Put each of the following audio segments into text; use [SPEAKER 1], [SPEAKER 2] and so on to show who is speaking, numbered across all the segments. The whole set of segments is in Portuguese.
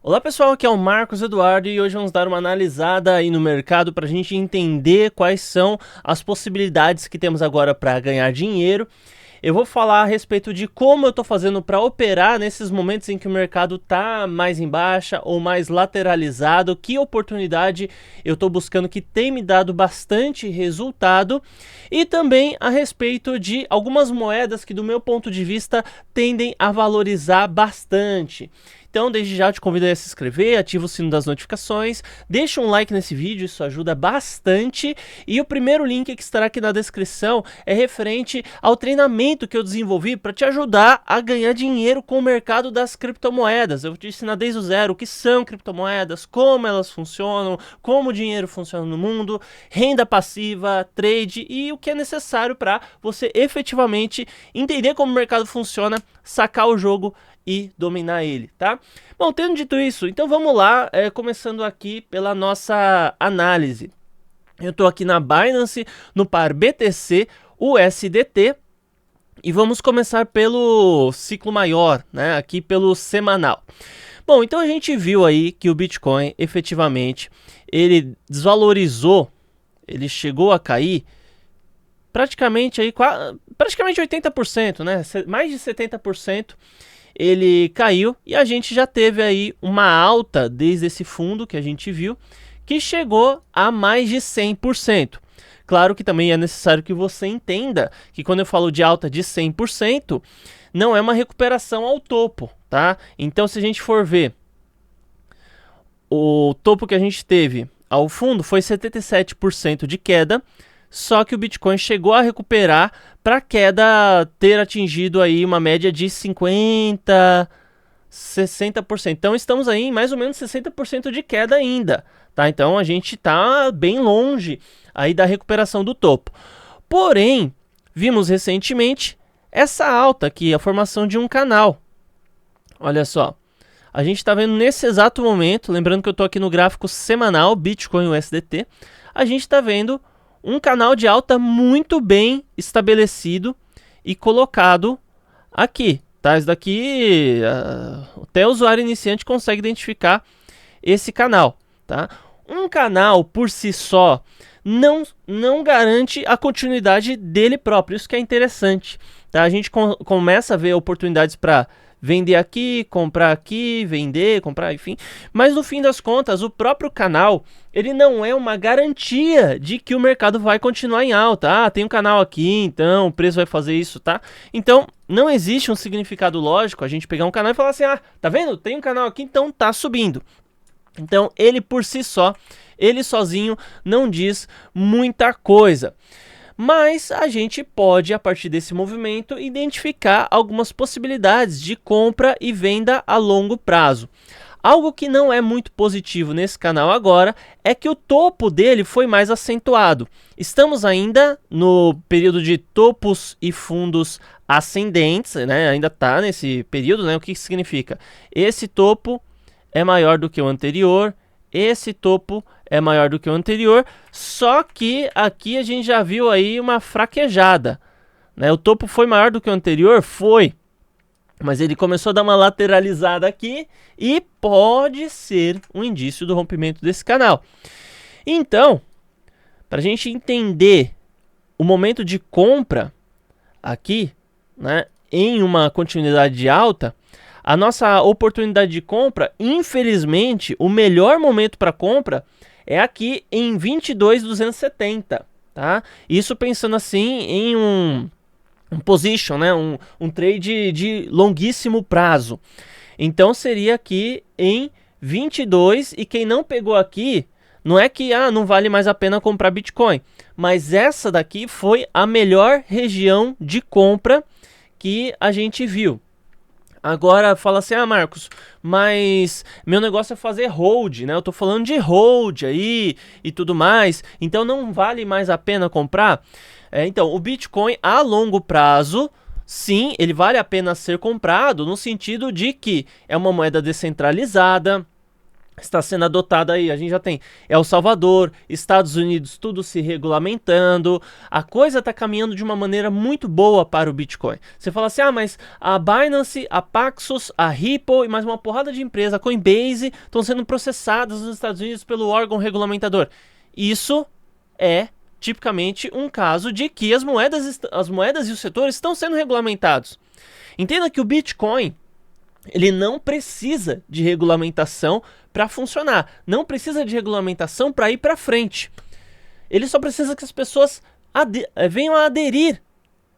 [SPEAKER 1] Olá pessoal, aqui é o Marcos Eduardo e hoje vamos dar uma analisada aí no mercado para a gente entender quais são as possibilidades que temos agora para ganhar dinheiro. Eu vou falar a respeito de como eu estou fazendo para operar nesses momentos em que o mercado está mais em baixa ou mais lateralizado, que oportunidade eu estou buscando que tem me dado bastante resultado, e também a respeito de algumas moedas que do meu ponto de vista tendem a valorizar bastante. Então, desde já te convido a se inscrever, ativa o sino das notificações, deixa um like nesse vídeo, isso ajuda bastante. E o primeiro link que estará aqui na descrição é referente ao treinamento que eu desenvolvi para te ajudar a ganhar dinheiro com o mercado das criptomoedas. Eu vou te ensinar desde o zero o que são criptomoedas, como elas funcionam, como o dinheiro funciona no mundo, renda passiva, trade e o que é necessário para você efetivamente entender como o mercado funciona, sacar o jogo e dominar ele, tá? Bom, tendo dito isso, então vamos lá, começando aqui pela nossa análise. Eu estou aqui na Binance, no par BTC USDT, e vamos começar pelo ciclo maior, né? Aqui pelo semanal. Bom, então a gente viu aí que o Bitcoin, efetivamente, ele desvalorizou, ele chegou a cair praticamente 80%, né? Mais de 70%. Ele caiu e a gente já teve aí uma alta desde esse fundo que a gente viu, que chegou a mais de 100%. Claro que também é necessário que você entenda que quando eu falo de alta de 100%, não é uma recuperação ao topo, tá? Então se a gente for ver, o topo que a gente teve ao fundo foi 77% de queda, só que o Bitcoin chegou a recuperar para a queda ter atingido aí uma média de 50%, 60%. Então estamos aí em mais ou menos 60% de queda ainda, tá? Então a gente está bem longe aí da recuperação do topo. Porém, vimos recentemente essa alta aqui, a formação de um canal. Olha só, a gente está vendo nesse exato momento, lembrando que eu estou aqui no gráfico semanal, Bitcoin USDT, a gente está vendo um canal de alta muito bem estabelecido e colocado aqui, tá? Isso daqui, até o usuário iniciante consegue identificar esse canal, tá? Um canal por si só não garante a continuidade dele próprio, isso que é interessante, tá? A gente começa a ver oportunidades para vender aqui, comprar aqui, vender, comprar, enfim. Mas no fim das contas, o próprio canal, ele não é uma garantia de que o mercado vai continuar em alta. Ah, tem um canal aqui, então o preço vai fazer isso, tá? Então, não existe um significado lógico a gente pegar um canal e falar assim, ah, tá vendo? Tem um canal aqui, então tá subindo. Então, ele por si só, ele sozinho não diz muita coisa. Mas a gente pode, a partir desse movimento, identificar algumas possibilidades de compra e venda a longo prazo. Algo que não é muito positivo nesse canal agora é que o topo dele foi mais acentuado. Estamos ainda no período de topos e fundos ascendentes, né? Ainda está nesse período, né? O que significa? Esse topo é maior do que o anterior, esse topo é maior do que o anterior, só que aqui a gente já viu aí uma fraquejada, né? O topo foi maior do que o anterior? Foi, mas ele começou a dar uma lateralizada aqui e pode ser um indício do rompimento desse canal. Então, para a gente entender o momento de compra aqui, né, em uma continuidade de alta, a nossa oportunidade de compra, infelizmente, o melhor momento para compra é aqui em 22.270, tá? Isso pensando assim em um position, né? Um trade de longuíssimo prazo. Então seria aqui em 22, e quem não pegou aqui, não é que não vale mais a pena comprar Bitcoin, mas essa daqui foi a melhor região de compra que a gente viu. Agora fala assim, Marcos, mas meu negócio é fazer hold, né? Eu tô falando de hold aí e tudo mais, então não vale mais a pena comprar? Então, o Bitcoin a longo prazo, sim, ele vale a pena ser comprado no sentido de que é uma moeda descentralizada, está sendo adotada aí. A gente já tem El Salvador, Estados Unidos, tudo se regulamentando. A coisa está caminhando de uma maneira muito boa para o Bitcoin. Você fala assim, mas a Binance, a Paxos, a Ripple e mais uma porrada de empresas, a Coinbase, estão sendo processadas nos Estados Unidos pelo órgão regulamentador. Isso é tipicamente um caso de que as moedas e os setores estão sendo regulamentados. Entenda que o Bitcoin, ele não precisa de regulamentação para funcionar, não precisa de regulamentação para ir para frente. Ele só precisa que as pessoas venham a aderir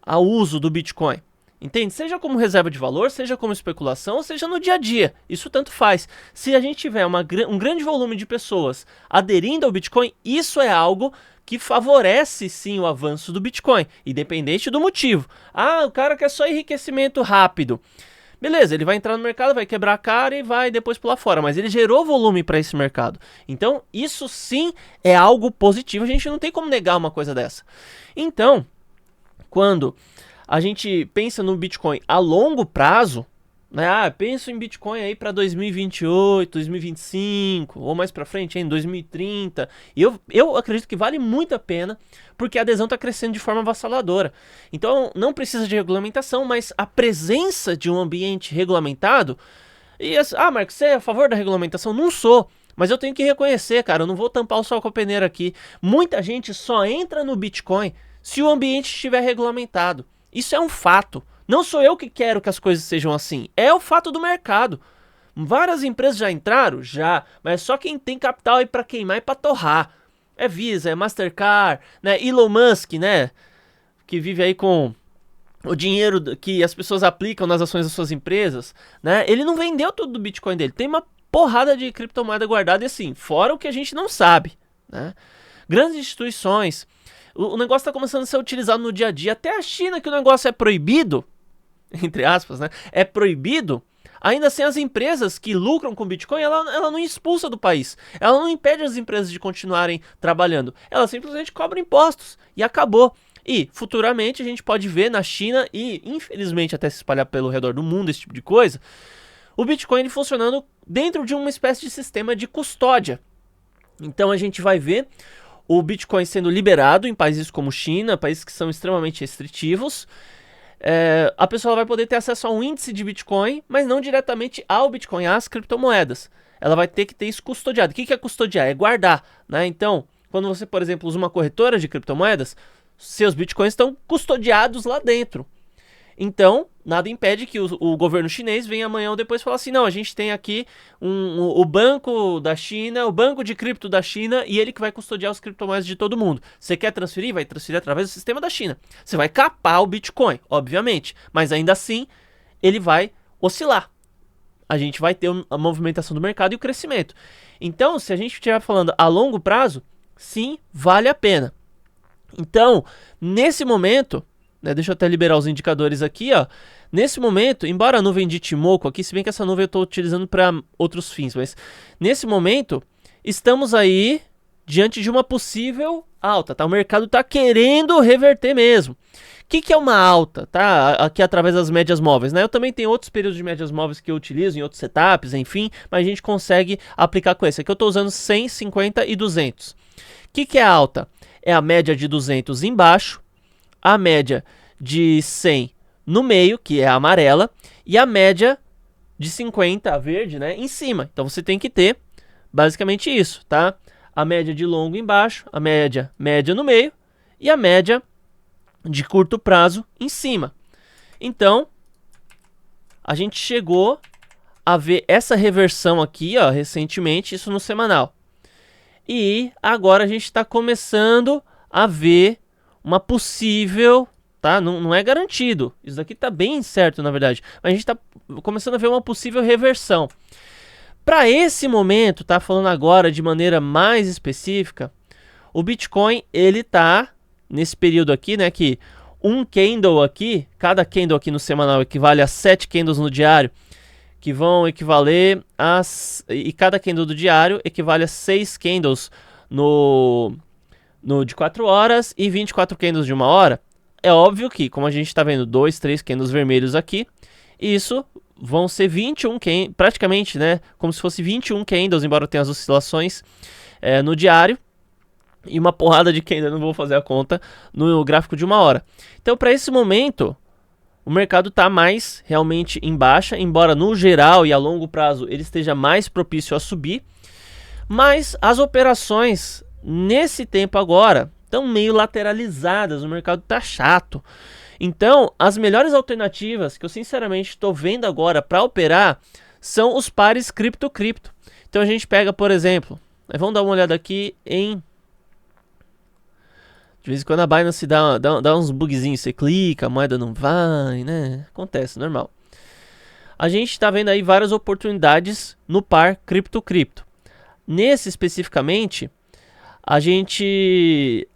[SPEAKER 1] ao uso do Bitcoin. Entende? Seja como reserva de valor, seja como especulação, seja no dia a dia. Isso tanto faz. Se a gente tiver um grande volume de pessoas aderindo ao Bitcoin, isso é algo que favorece sim o avanço do Bitcoin, independente do motivo. O cara quer só enriquecimento rápido. Beleza, ele vai entrar no mercado, vai quebrar a cara e vai depois pular fora, mas ele gerou volume para esse mercado. Então, isso sim é algo positivo, a gente não tem como negar uma coisa dessa. Então, quando a gente pensa no Bitcoin a longo prazo, né? Penso em Bitcoin aí para 2028, 2025 ou mais para frente, em 2030. E eu acredito que vale muito a pena, porque a adesão está crescendo de forma avassaladora. Então não precisa de regulamentação, mas a presença de um ambiente regulamentado. Marcos, você é a favor da regulamentação? Não sou. Mas eu tenho que reconhecer, cara, eu não vou tampar o sol com a peneira aqui. Muita gente só entra no Bitcoin se o ambiente estiver regulamentado. Isso é um fato. Não sou eu que quero que as coisas sejam assim. É o fato do mercado. Várias empresas já entraram? Já. Mas só quem tem capital aí para queimar e para torrar. É Visa, é Mastercard, né? Elon Musk, né? Que vive aí com o dinheiro que as pessoas aplicam nas ações das suas empresas, né? Ele não vendeu tudo do Bitcoin dele. Tem uma porrada de criptomoeda guardada e assim, fora o que a gente não sabe, né? Grandes instituições. O negócio está começando a ser utilizado no dia a dia. Até a China, que o negócio é proibido, entre aspas, né? É proibido. Ainda assim, as empresas que lucram com Bitcoin, ela não expulsa do país. Ela não impede as empresas de continuarem trabalhando. Ela simplesmente cobra impostos. E acabou. E, futuramente, a gente pode ver na China e, infelizmente, até se espalhar pelo redor do mundo, esse tipo de coisa, o Bitcoin funcionando dentro de uma espécie de sistema de custódia. Então, a gente vai ver o Bitcoin sendo liberado em países como China, países que são extremamente restritivos. A pessoa vai poder ter acesso a um índice de Bitcoin, mas não diretamente ao Bitcoin, às criptomoedas. Ela vai ter que ter isso custodiado. O que é custodiar? É guardar, né? Então, quando você, por exemplo, usa uma corretora de criptomoedas, seus Bitcoins estão custodiados lá dentro. Então, nada impede que o governo chinês venha amanhã ou depois falar assim, não, a gente tem aqui o banco da China, o banco de cripto da China, e ele que vai custodiar os criptomoedas de todo mundo. Você quer transferir? Vai transferir através do sistema da China. Você vai capar o Bitcoin, obviamente, mas ainda assim, ele vai oscilar. A gente vai ter a movimentação do mercado e o crescimento. Então, se a gente estiver falando a longo prazo, sim, vale a pena. Então, nesse momento, deixa eu até liberar os indicadores aqui, ó. Nesse momento, embora a nuvem de Ichimoku aqui, se bem que essa nuvem eu estou utilizando para outros fins, mas nesse momento, estamos aí diante de uma possível alta, tá? O mercado está querendo reverter mesmo. O que é uma alta, tá? Aqui através das médias móveis, né? Eu também tenho outros períodos de médias móveis que eu utilizo em outros setups, enfim, mas a gente consegue aplicar com esse. Aqui eu estou usando 100, 50 e 200. O que é alta? É a média de 200 embaixo, a média de 100 no meio, que é a amarela, e a média de 50, a verde, né, em cima. Então você tem que ter basicamente isso, tá? A média de longo embaixo, a média no meio e a média de curto prazo em cima. Então, a gente chegou a ver essa reversão aqui, ó, recentemente, isso no semanal. E agora a gente está começando a ver uma possível, tá? Não é garantido. Isso daqui tá bem incerto, na verdade. Mas a gente tá começando a ver uma possível reversão. Para esse momento, tá falando agora de maneira mais específica, o Bitcoin, ele tá nesse período aqui, né, que um candle aqui, cada candle aqui no semanal equivale a 7 candles no diário, que vão equivaler a... E cada candle do diário equivale a 6 candles no de 4 horas e 24 candles de 1 hora. É óbvio que, como a gente está vendo 2, 3 candles vermelhos aqui, isso vão ser 21 praticamente, né, como se fosse 21 candles, embora tenha as oscilações no diário, e uma porrada de candles, não vou fazer a conta, no gráfico de 1 hora. Então, para esse momento, o mercado está mais realmente em baixa, embora no geral e a longo prazo ele esteja mais propício a subir, mas as operações nesse tempo agora estão meio lateralizadas, o mercado está chato. Então, as melhores alternativas que eu sinceramente estou vendo agora para operar são os pares cripto-cripto. Então a gente pega, por exemplo, vamos dar uma olhada aqui em... De vez em quando a Binance dá uns bugzinhos, você clica, a moeda não vai, né? Acontece, normal. A gente está vendo aí várias oportunidades no par cripto-cripto. Nesse especificamente, a gente...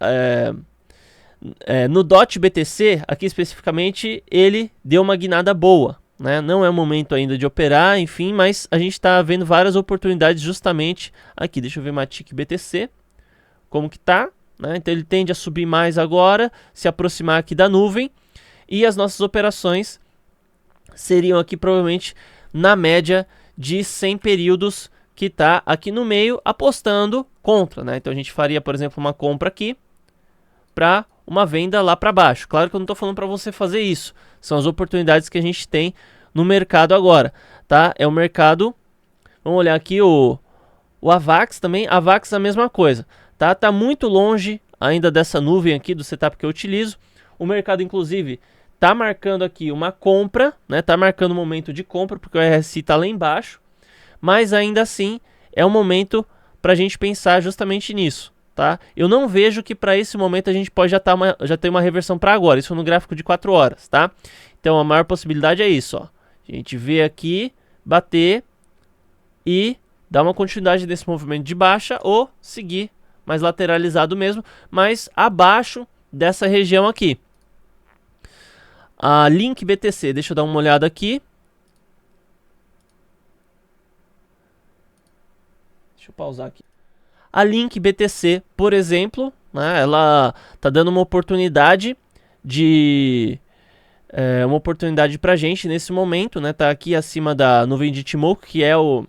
[SPEAKER 1] no DOT BTC, aqui especificamente, ele deu uma guinada boa, né? Não é o momento ainda de operar, enfim, mas a gente está vendo várias oportunidades justamente aqui. Deixa eu ver Matic BTC, como que tá, né? Então ele tende a subir mais agora, se aproximar aqui da nuvem, e as nossas operações seriam aqui provavelmente na média de 100 períodos que está aqui no meio, apostando contra, né? Então a gente faria, por exemplo, uma compra aqui para uma venda lá para baixo. Claro que eu não estou falando para você fazer isso. São as oportunidades que a gente tem no mercado agora, tá? É o mercado... Vamos olhar aqui o AVAX também. AVAX é a mesma coisa, tá? Tá muito longe ainda dessa nuvem aqui do setup que eu utilizo. O mercado, inclusive, tá marcando aqui uma compra, né? Tá marcando um momento de compra, porque o RSI tá lá embaixo. Mas ainda assim, é um momento para a gente pensar justamente nisso. Tá? Eu não vejo que para esse momento a gente pode já ter uma reversão para agora, isso no gráfico de 4 horas, tá? Então a maior possibilidade é isso, ó. A gente vê aqui, bater e dar uma continuidade desse movimento de baixa ou seguir mais lateralizado mesmo, mas abaixo dessa região aqui. A Link BTC, deixa eu dar uma olhada aqui. Deixa eu pausar aqui. A Link BTC, por exemplo, né, ela tá dando uma oportunidade pra gente nesse momento, né? Tá aqui acima da nuvem de Ichimoku, que é o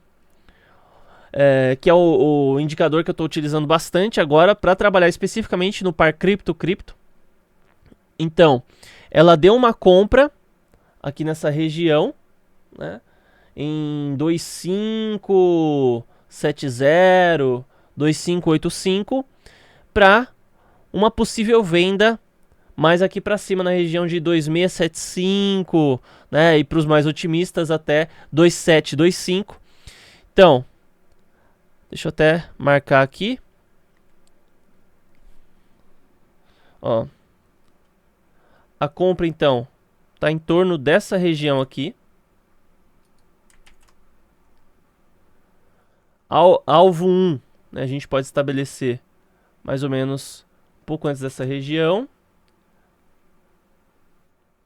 [SPEAKER 1] indicador que eu estou utilizando bastante agora para trabalhar especificamente no par cripto-cripto. Então, ela deu uma compra aqui nessa região, né, em 2570, 2585, para uma possível venda mais aqui para cima na região de 2675, né, e para os mais otimistas até 2725. Então, deixa eu até marcar aqui. Ó, a compra então está em torno dessa região aqui. Alvo 1, né, a gente pode estabelecer mais ou menos um pouco antes dessa região.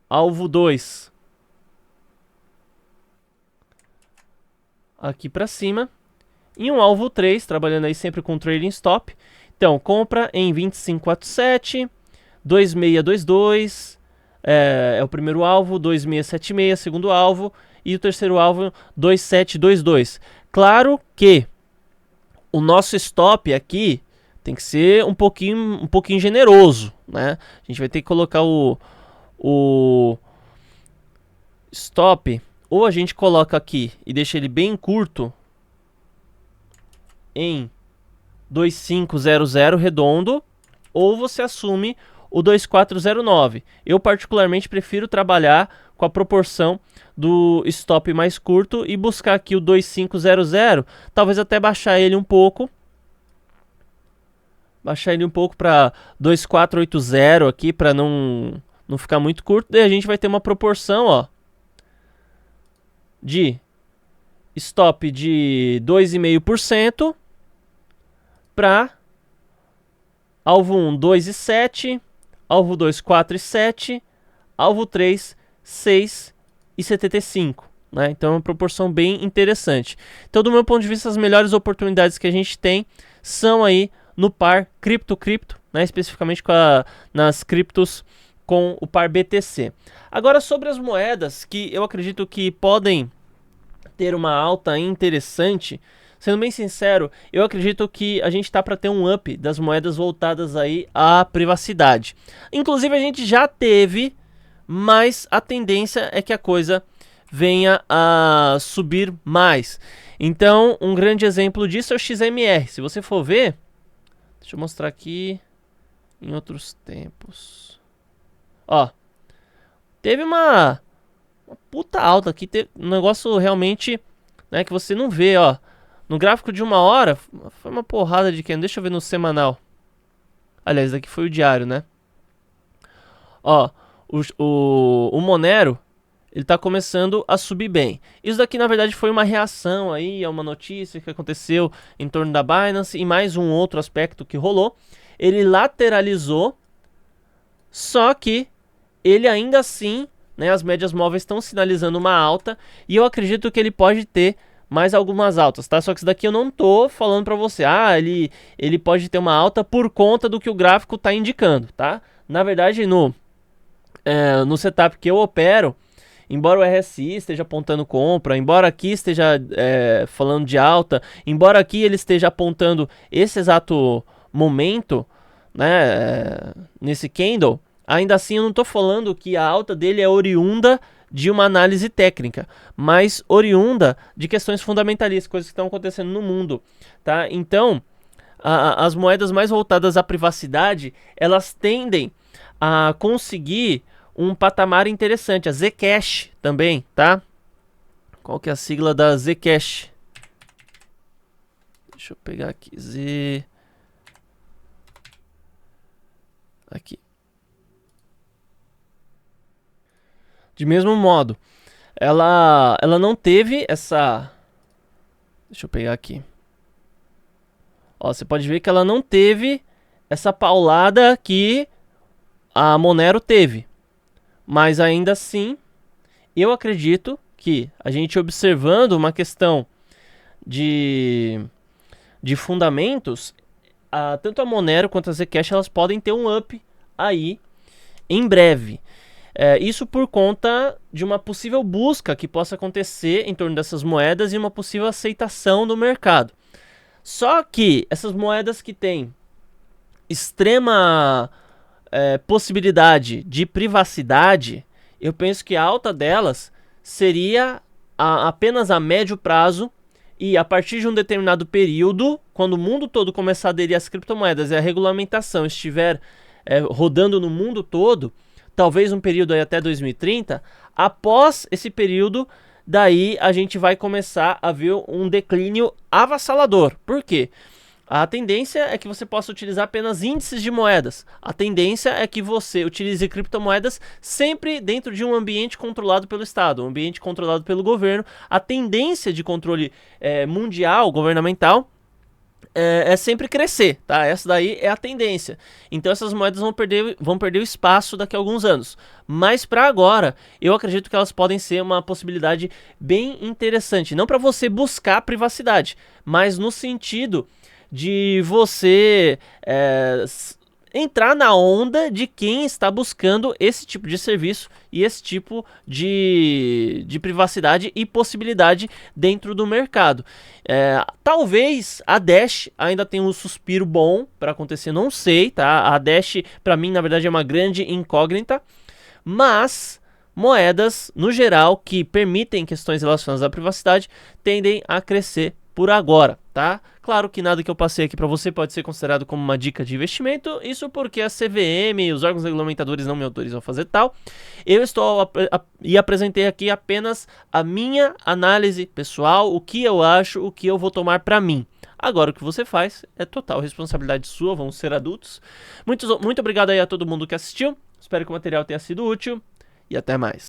[SPEAKER 1] Alvo 2, aqui para cima. E um alvo 3, trabalhando aí sempre com trailing stop. Então, compra em 2547, 2622, é o primeiro alvo, 2676, segundo alvo, e o terceiro alvo, 2722. Claro que o nosso stop aqui tem que ser um pouquinho generoso, né? A gente vai ter que colocar o stop, ou a gente coloca aqui e deixa ele bem curto em 2500 redondo, ou você assume o 2409. Eu particularmente prefiro trabalhar com a proporção do stop mais curto e buscar aqui o 2500, talvez até baixar ele um pouco. Baixar ele um pouco para 2480 aqui, para não ficar muito curto. Daí a gente vai ter uma proporção, ó, de stop de 2,5% para alvo 1, 2,7%, alvo 2, 4,7%, alvo 3, 6,75%. Né? Então é uma proporção bem interessante. Então, do meu ponto de vista, as melhores oportunidades que a gente tem são aí no par cripto-cripto, né? Especificamente nas criptos com o par BTC. Agora, sobre as moedas que eu acredito que podem ter uma alta interessante. Sendo bem sincero, eu acredito que a gente tá para ter um up das moedas voltadas aí à privacidade. Inclusive a gente já teve, mas a tendência é que a coisa venha a subir mais. Então, um grande exemplo disso é o XMR. Se você for ver, deixa eu mostrar aqui em outros tempos. Ó, teve uma puta alta aqui, teve um negócio realmente, né, que você não vê, ó. No gráfico de 1 hora, foi uma porrada de quem? Deixa eu ver no semanal. Aliás, aqui foi o diário, né? Ó, o Monero, ele tá começando a subir bem. Isso daqui, na verdade, foi uma reação aí a uma notícia que aconteceu em torno da Binance e mais um outro aspecto que rolou. Ele lateralizou, só que ele ainda assim, né, as médias móveis estão sinalizando uma alta e eu acredito que ele pode ter mais algumas altas, tá? Só que isso daqui eu não tô falando pra você, ele pode ter uma alta por conta do que o gráfico tá indicando, tá? Na verdade, no setup que eu opero, embora o RSI esteja apontando compra, embora aqui esteja falando de alta, embora aqui ele esteja apontando esse exato momento, né, nesse candle, ainda assim eu não estou falando que a alta dele é oriunda de uma análise técnica, mas oriunda de questões fundamentalistas, coisas que estão acontecendo no mundo, tá? Então, as moedas mais voltadas à privacidade, elas tendem a conseguir um patamar interessante. A Zcash também, tá? Qual que é a sigla da Zcash? Deixa eu pegar aqui. Aqui. De mesmo modo, ela não teve essa... Deixa eu pegar aqui. Ó, você pode ver que ela não teve essa paulada que a Monero teve. Mas ainda assim, eu acredito que a gente observando uma questão de fundamentos, tanto a Monero quanto a Zcash, elas podem ter um up aí em breve. Isso por conta de uma possível busca que possa acontecer em torno dessas moedas e uma possível aceitação do mercado. Só que essas moedas que têm extrema possibilidade de privacidade, eu penso que a alta delas seria apenas a médio prazo e a partir de um determinado período, quando o mundo todo começar a aderir às criptomoedas e a regulamentação estiver rodando no mundo todo, talvez um período aí até 2030, após esse período, daí a gente vai começar a ver um declínio avassalador. Por quê? A tendência é que você possa utilizar apenas índices de moedas. A tendência é que você utilize criptomoedas sempre dentro de um ambiente controlado pelo Estado, um ambiente controlado pelo governo. A tendência de controle mundial, governamental, é sempre crescer, tá? Essa daí é a tendência. Então essas moedas vão perder o espaço daqui a alguns anos. Mas para agora, eu acredito que elas podem ser uma possibilidade bem interessante. Não para você buscar privacidade, mas no sentido de você entrar na onda de quem está buscando esse tipo de serviço e esse tipo de privacidade e possibilidade dentro do mercado. Talvez a Dash ainda tenha um suspiro bom para acontecer, não sei, tá? A Dash, para mim, na verdade, é uma grande incógnita, mas moedas, no geral, que permitem questões relacionadas à privacidade, tendem a crescer por agora, tá? Claro que nada que eu passei aqui para você pode ser considerado como uma dica de investimento, isso porque a CVM e os órgãos regulamentadores não me autorizam a fazer tal. Eu apresentei aqui apenas a minha análise pessoal, o que eu acho, o que eu vou tomar para mim. Agora o que você faz é total responsabilidade sua, vamos ser adultos. Muito obrigado aí a todo mundo que assistiu, espero que o material tenha sido útil e até mais.